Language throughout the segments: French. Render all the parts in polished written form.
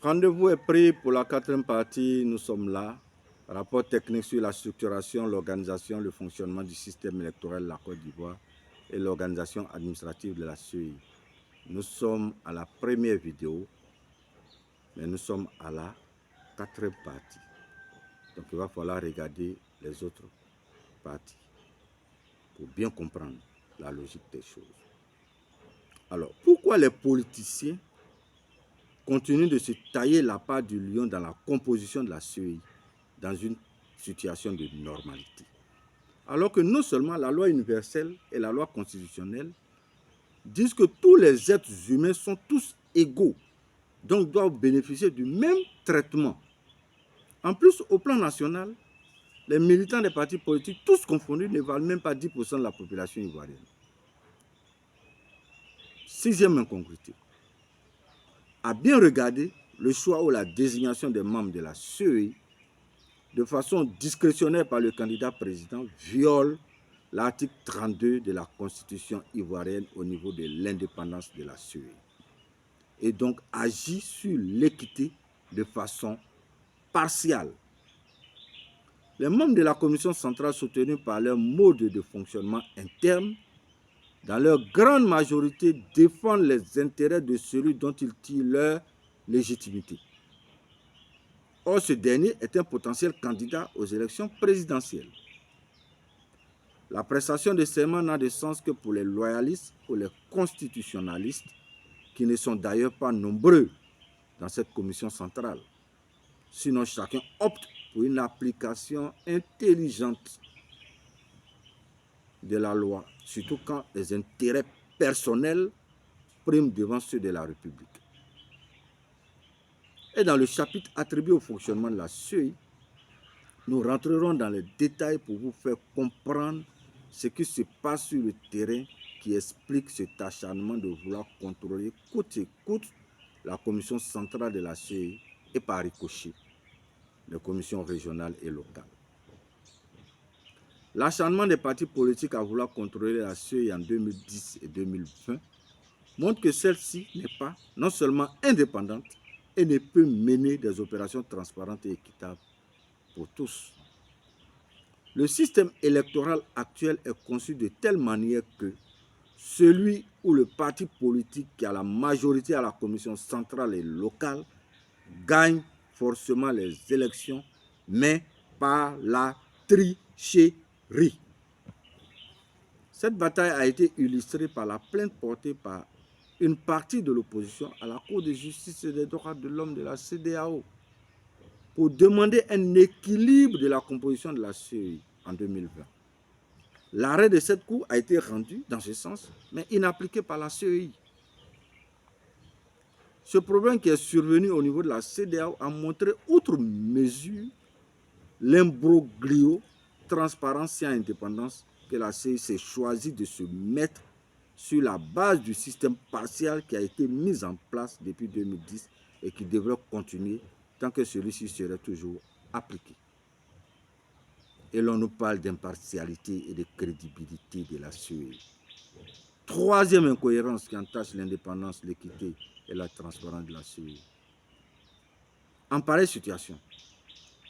Rendez-vous est pris pour la quatrième partie. Nous sommes là. Rapport technique sur la structuration, l'organisation, le fonctionnement du système électoral de la Côte d'Ivoire et l'organisation administrative de la CEI. Nous sommes à la première vidéo, mais nous sommes à la quatrième partie. Donc il va falloir regarder les autres parties pour bien comprendre la logique des choses. Alors, pourquoi les politiciens continuent de se tailler la part du lion dans la composition de la CEI dans une situation de normalité? Alors que non seulement la loi universelle et la loi constitutionnelle disent que tous les êtres humains sont tous égaux, donc doivent bénéficier du même traitement. En plus, au plan national, les militants des partis politiques, tous confondus, ne valent même pas 10% de la population ivoirienne. Sixième incongruité. À bien regarder, le choix ou la désignation des membres de la CEI de façon discrétionnaire par le candidat président viole l'article 32 de la Constitution ivoirienne au niveau de l'indépendance de la CEI et donc agit sur l'équité de façon partiale. Les membres de la commission centrale soutenus par leur mode de fonctionnement interne, dans leur grande majorité, défendent les intérêts de celui dont ils tirent leur légitimité. Or, ce dernier est un potentiel candidat aux élections présidentielles. La prestation de serment n'a de sens que pour les loyalistes ou les constitutionnalistes, qui ne sont d'ailleurs pas nombreux dans cette commission centrale. Sinon, chacun opte pour une application intelligente de la loi, surtout quand les intérêts personnels priment devant ceux de la République. Et dans le chapitre attribué au fonctionnement de la CEI, nous rentrerons dans les détails pour vous faire comprendre ce qui se passe sur le terrain qui explique cet acharnement de vouloir contrôler coûte et coûte la commission centrale de la CEI et par ricochet les commissions régionales et locales. L'acharnement des partis politiques à vouloir contrôler la CEI en 2010 et 2020 montre que celle-ci n'est pas non seulement indépendante et ne peut mener des opérations transparentes et équitables pour tous. Le système électoral actuel est conçu de telle manière que celui ou le parti politique qui a la majorité à la commission centrale et locale gagne forcément les élections, mais par la tricherie. Cette bataille a été illustrée par la plainte portée par une partie de l'opposition à la Cour de justice et des droits de l'homme de la CEDEAO pour demander un équilibre de la composition de la CEI en 2020. L'arrêt de cette Cour a été rendu dans ce sens, mais inappliqué par la CEI. Ce problème qui est survenu au niveau de la CEDEAO a montré outre mesure l'imbroglio transparence et indépendance que la CEI s'est choisi de se mettre sur la base du système partial qui a été mis en place depuis 2010 et qui devrait continuer tant que celui-ci serait toujours appliqué. Et l'on nous parle d'impartialité et de crédibilité de la CEI. Troisième incohérence qui entache l'indépendance, l'équité et la transparence de la CEI. En pareille situation,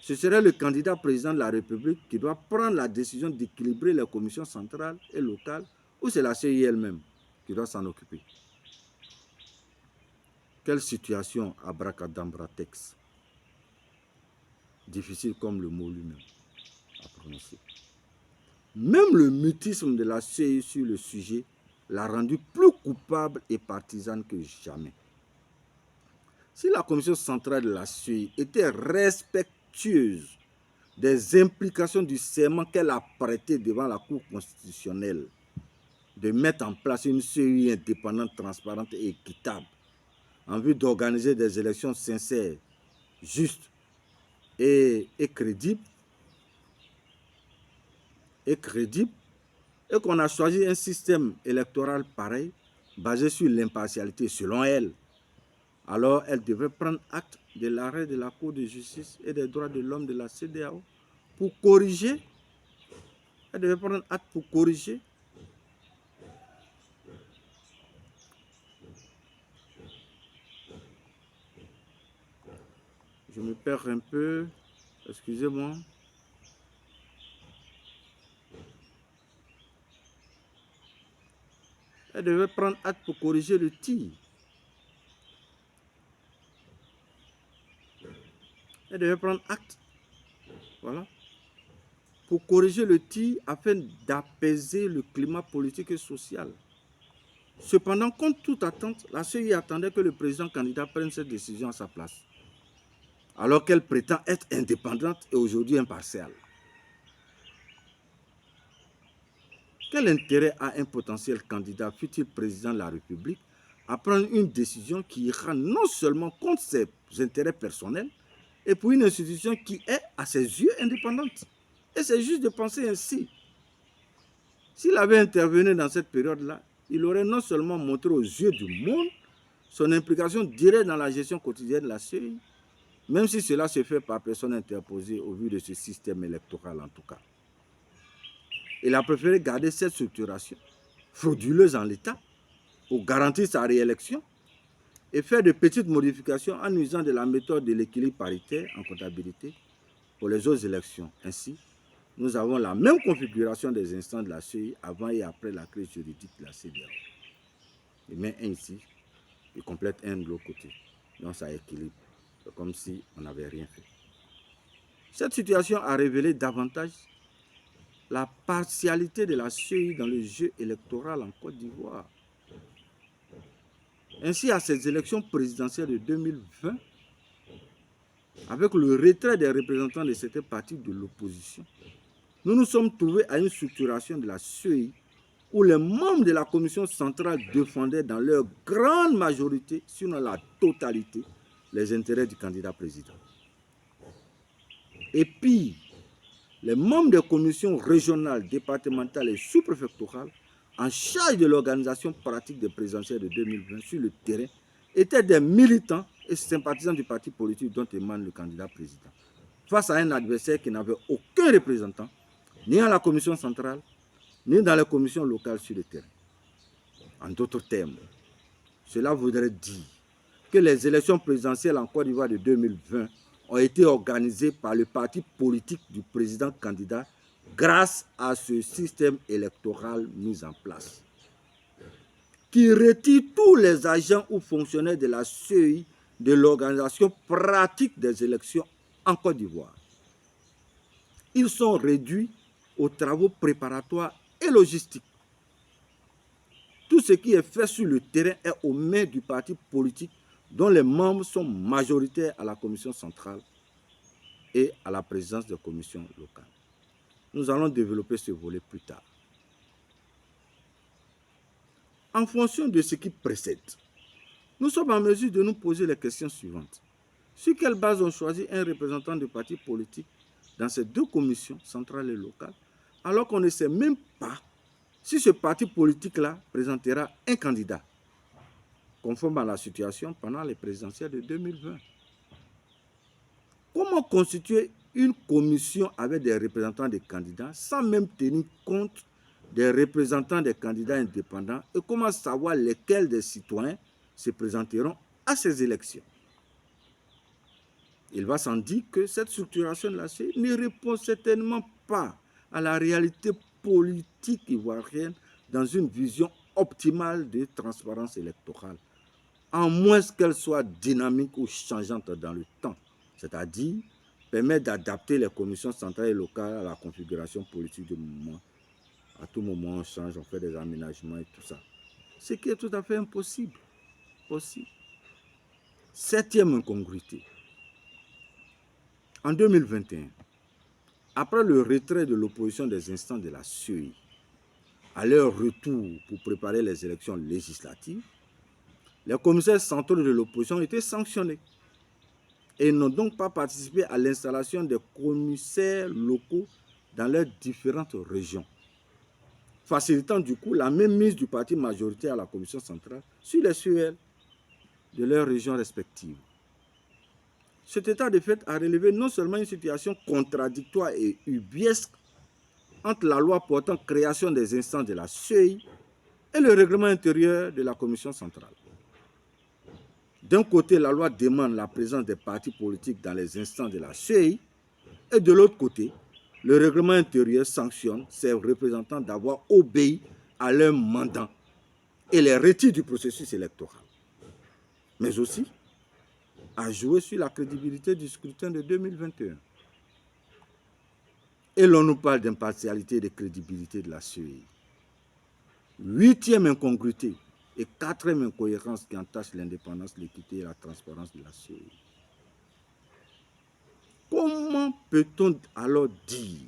ce serait le candidat président de la République qui doit prendre la décision d'équilibrer les commissions centrales et locales, ou c'est la CEI elle-même qui doit s'en occuper. Quelle situation abracadabra-tex. Difficile comme le mot lui-même à prononcer. Même le mutisme de la CEI sur le sujet l'a rendu plus coupable et partisane que jamais. Si la commission centrale de la CEI était respectueuse des implications du serment qu'elle a prêté devant la Cour constitutionnelle de mettre en place une CEI indépendante, transparente et équitable en vue d'organiser des élections sincères, justes et crédibles, et qu'on a choisi un système électoral pareil, basé sur l'impartialité selon elle, alors elle devrait prendre acte de l'arrêt de la Cour de justice et des droits de l'homme de la CEDEAO pour corriger. Elle devait prendre acte pour corriger Je me perds un peu. Excusez-moi. Elle devait prendre acte pour corriger le tir. Elle devait prendre acte. Voilà. Pour corriger le tir afin d'apaiser le climat politique et social. Cependant, contre toute attente, la CEI attendait que le président candidat prenne cette décision à sa place, alors qu'elle prétend être indépendante et aujourd'hui impartiale. Quel intérêt a un potentiel candidat, fût-il président de la République, à prendre une décision qui ira non seulement contre ses intérêts personnels, et pour une institution qui est, à ses yeux, indépendante? Et c'est juste de penser ainsi. S'il avait intervenu dans cette période-là, il aurait non seulement montré aux yeux du monde son implication directe dans la gestion quotidienne de la CEI, même si cela se fait par personne interposée au vu de ce système électoral en tout cas. Il a préféré garder cette structuration frauduleuse en l'état pour garantir sa réélection et faire de petites modifications en usant de la méthode de l'équilibre paritaire en comptabilité pour les autres élections. Ainsi, nous avons la même configuration des instances de la CEI avant et après la crise juridique de la CEDEAO. Il met un ici, il complète un de l'autre côté. Donc ça équilibre. C'est comme si on n'avait rien fait. Cette situation a révélé davantage la partialité de la CEI dans le jeu électoral en Côte d'Ivoire. Ainsi, à ces élections présidentielles de 2020, avec le retrait des représentants de certains partis de l'opposition, nous nous sommes trouvés à une structuration de la CEI où les membres de la commission centrale défendaient dans leur grande majorité, sinon la totalité, les intérêts du candidat président. Et pire, les membres des commissions régionales, départementales et sous-préfectorales en charge de l'organisation pratique des présidentielles de 2020 sur le terrain étaient des militants et sympathisants du parti politique dont émane le candidat président, face à un adversaire qui n'avait aucun représentant, ni à la commission centrale, ni dans les commissions locales sur le terrain. En d'autres termes, cela voudrait dire que les élections présidentielles en Côte d'Ivoire de 2020 ont été organisées par le parti politique du président candidat grâce à ce système électoral mis en place, qui retire tous les agents ou fonctionnaires de la CEI de l'organisation pratique des élections en Côte d'Ivoire. Ils sont réduits aux travaux préparatoires et logistiques. Tout ce qui est fait sur le terrain est aux mains du parti politique dont les membres sont majoritaires à la commission centrale et à la présidence des commissions locales. Nous allons développer ce volet plus tard. En fonction de ce qui précède, nous sommes en mesure de nous poser les questions suivantes. Sur quelle base on choisit un représentant du parti politique dans ces deux commissions, centrales et locales, alors qu'on ne sait même pas si ce parti politique-là présentera un candidat, conforme à la situation pendant les présidentielles de 2020. Comment constituer une commission avec des représentants des candidats sans même tenir compte des représentants des candidats indépendants et comment savoir lesquels des citoyens se présenteront à ces élections? Il va sans dire que cette structuration de la CEI ne répond certainement pas à la réalité politique ivoirienne dans une vision optimale de transparence électorale, à moins qu'elle soit dynamique ou changeante dans le temps, c'est-à-dire permet d'adapter les commissions centrales et locales à la configuration politique du moment. À tout moment, on change, on fait des aménagements et tout ça. Ce qui est tout à fait impossible. Septième incongruité. En 2021, après le retrait de l'opposition des instances de la CEI, à leur retour pour préparer les élections législatives, les commissaires centraux de l'opposition ont été sanctionnés et n'ont donc pas participé à l'installation des commissaires locaux dans leurs différentes régions, facilitant du coup la même mise du parti majoritaire à la commission centrale sur les CEL de leurs régions respectives. Cet état de fait a relevé non seulement une situation contradictoire et ubuesque entre la loi portant création des instances de la CEI et le règlement intérieur de la commission centrale. D'un côté, la loi demande la présence des partis politiques dans les instances de la CEI, et de l'autre côté, le règlement intérieur sanctionne ses représentants d'avoir obéi à leur mandat et les retire du processus électoral. Mais aussi, à jouer sur la crédibilité du scrutin de 2021. Et l'on nous parle d'impartialité et de crédibilité de la CEI. 8e incongruité et 4e incohérence qui entachent l'indépendance, l'équité et la transparence de la CEI. Comment peut-on alors dire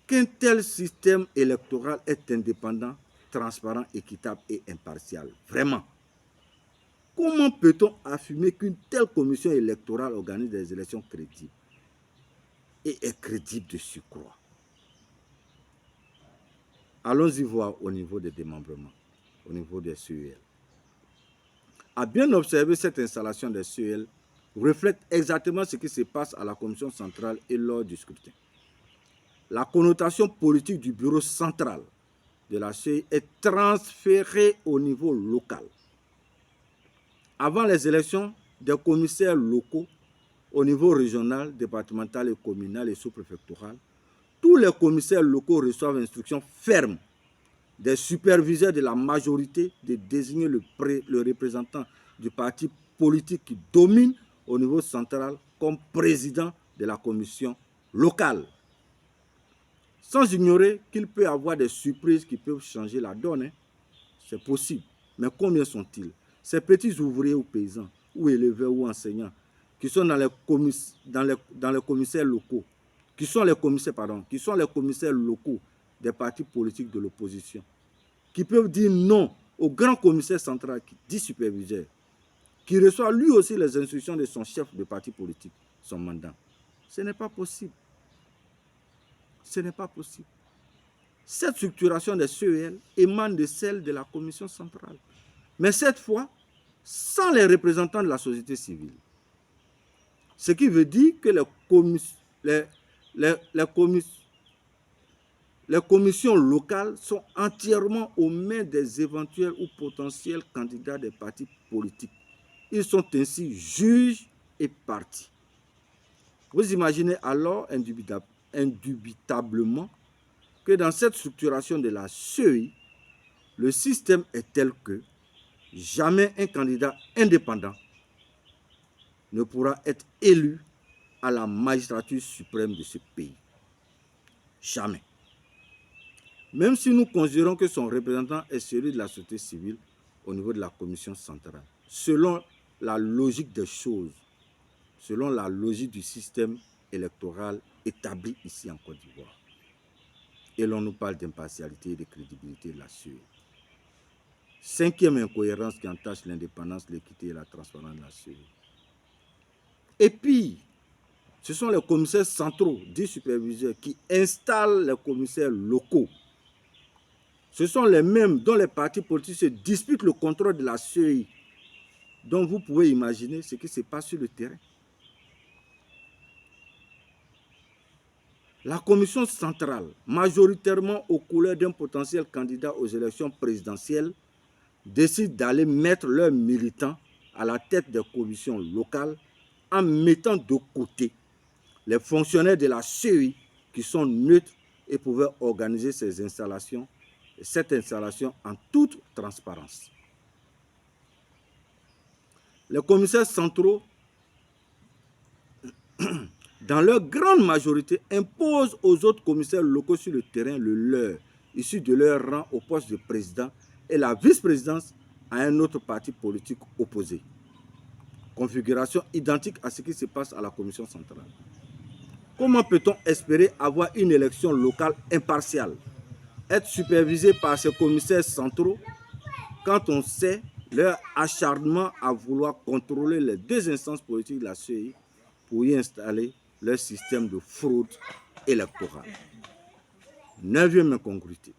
qu'un tel système électoral est indépendant, transparent, équitable et impartial? Vraiment. Comment peut-on affirmer qu'une telle commission électorale organise des élections crédibles et est crédible de surcroît? Allons-y voir au niveau des démembrements, au niveau des CEL. À bien observer, cette installation des CEL reflète exactement ce qui se passe à la commission centrale et lors du scrutin. La connotation politique du bureau central de la CEI est transférée au niveau local. Avant les élections, des commissaires locaux au niveau régional, départemental et communal et sous-préfectoral, tous les commissaires locaux reçoivent instruction ferme des superviseurs de la majorité de désigner le représentant du parti politique qui domine au niveau central comme président de la commission locale. Sans ignorer qu'il peut y avoir des surprises qui peuvent changer la donne. C'est possible. Mais combien sont-ils? Ces petits ouvriers ou paysans, ou éleveurs ou enseignants, qui sont dans les commissaires locaux, qui sont les commissaires locaux des partis politiques de l'opposition, qui peuvent dire non au grand commissaire central, dit superviseur, qui reçoit lui aussi les instructions de son chef de parti politique, son mandat. Ce n'est pas possible. Ce n'est pas possible. Cette structuration des CEL émane de celle de la commission centrale. Mais cette fois, sans les représentants de la société civile. Ce qui veut dire que les commissions locales sont entièrement aux mains des éventuels ou potentiels candidats des partis politiques. Ils sont ainsi juges et parties. Vous imaginez alors indubitablement que dans cette structuration de la CEI, le système est tel que jamais un candidat indépendant ne pourra être élu à la magistrature suprême de ce pays. Jamais. Même si nous considérons que son représentant est celui de la société civile au niveau de la commission centrale, selon la logique des choses, selon la logique du système électoral établi ici en Côte d'Ivoire. Et l'on nous parle d'impartialité et de crédibilité de la CEI. 5e incohérence qui entache l'indépendance, l'équité et la transparence de la CEI. Et puis, ce sont les commissaires centraux, dits superviseurs, qui installent les commissaires locaux. Ce sont les mêmes dont les partis politiques se disputent le contrôle de la CEI. Donc vous pouvez imaginer ce qui se passe sur le terrain. La commission centrale, majoritairement aux couleurs d'un potentiel candidat aux élections présidentielles, décide d'aller mettre leurs militants à la tête des commissions locales en mettant de côté les fonctionnaires de la CEI qui sont neutres et pouvaient organiser cette installation en toute transparence. Les commissaires centraux, dans leur grande majorité, imposent aux autres commissaires locaux sur le terrain le leur, issu de leur rang au poste de président et la vice-présidence à un autre parti politique opposé. Configuration identique à ce qui se passe à la commission centrale. Comment peut-on espérer avoir une élection locale impartiale, être supervisée par ces commissaires centraux quand on sait leur acharnement à vouloir contrôler les deux instances politiques de la CEI pour y installer leur système de fraude électorale? 9e incongruité.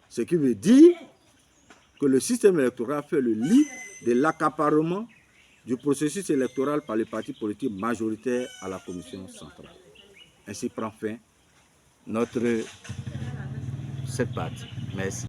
Ce qui veut dire que le système électoral fait le lit de l'accaparement du processus électoral par les partis politiques majoritaires à la commission centrale. Ainsi prend fin cette partie. Merci.